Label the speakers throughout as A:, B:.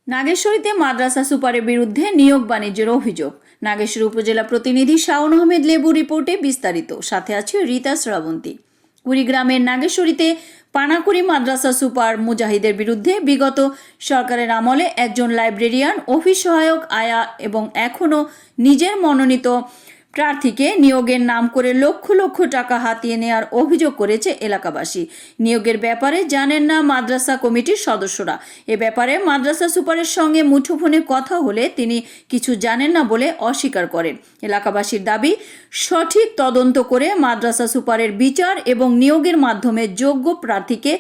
A: নাগেশ্বরীতে মাদ্রাসা সুপারের বিরুদ্ধে নিয়োগ বাণিজ্যের অভিযোগ। নাগেশ্বরী উপজেলা প্রতিনিধি শাওন আহমেদ লেবু রিপোর্টে বিস্তারিত। সাথে আছে রীতা শ্রাবন্তী। কুড়িগ্রামের নাগেশ্বরীতে পানাকুড়ি মাদ্রাসা সুপার মুজাহিদের বিরুদ্ধে বিগত সরকারের আমলে একজন লাইব্রেরিয়ান, অফিস সহায়ক আয়া এবং এখনও নিজের মনোনীত প্রার্থীকে নিয়োগের নাম করে লক্ষ লক্ষ টাকা হাতিয়ে নেওয়ার অভিযোগ করেছে এলাকাবাসী। নিয়োগের ব্যাপারে জানেন না মাদ্রাসা কমিটির সদস্যরা। এ ব্যাপারে মাদ্রাসা সুপারের সঙ্গে মুঠোফোনে কথা হলে তিনি কিছু জানেন না বলে অস্বীকার করেন। এলাকাবাসীর দাবি, সঠিক তদন্ত করে মাদ্রাসা সুপারের বিচার এবং নিয়োগের মাধ্যমে যোগ্য প্রার্থীকে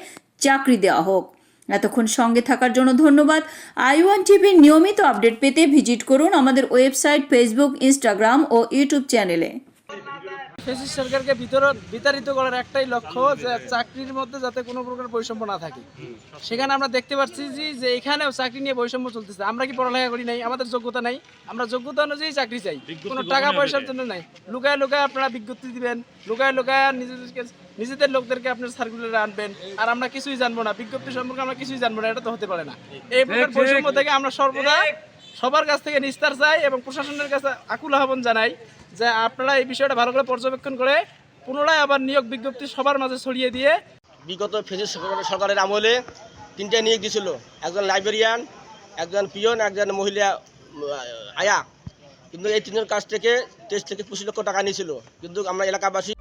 A: চাকরি দেওয়া হোক। এতক্ষণ সঙ্গে থাকার জন্য ধন্যবাদ। আই1 টিভির নিয়মিত আপডেট পেতে ভিজিট করুন আমাদের ওয়েবসাইট, ফেসবুক, ইনস্টাগ্রাম ও ইউটিউব চ্যানেলে।
B: ফ্যাসিস্ট সরকারকে বিতাড়িত করার একটাই লক্ষ্য, যে চাকরির মধ্যে যাতে কোনো প্রকার বৈষম্য না থাকে। সেখানে আমরা দেখতে পাচ্ছি যে এখানেও চাকরি নিয়ে বৈষম্য চলতেছে। আমরা কি পড়ালেখা করি নাই? আমাদের যোগ্যতা নাই? আমরা যোগ্যতা অনুযায়ী চাকরি চাই, কোনো টাকা পয়সার জন্য নাই। লুকায় লুকায় আপনারা বিজ্ঞপ্তি দিবেন, লুকায় লুকায় নিজেদের লোকদেরকে আপনার সার্কুলারে আনবেন, আর আমরা কিছুই জানবো না। বিজ্ঞপ্তি সম্পর্কে আমরা কিছুই জানবো না, এটা তো হতে পারে না। এই প্রকার বৈষম্য থেকে আমরা সর্বদা সবার কাছ থেকে নিস্তার চাই এবং প্রশাসনের কাছে আকুল আহ্বান জানাই যে আপনারা এই বিষয়টা ভালো করে পর্যবেক্ষণ করে পুনরায় আবার নিয়োগ বিজ্ঞপ্তি সবার মাঝে ছড়িয়ে দিয়ে।
C: বিগত ফ্যাসিস্ট সরকারের আমলে 3টে নিয়োগ দিয়েছিল, একজন লাইব্রেরিয়ান, একজন পিয়ন, একজন মহিলা আয়া। কিন্তু এই 3জনের কাছ থেকে 23 থেকে 25 লক্ষ টাকা নিয়েছিল। কিন্তু আমরা এলাকাবাসী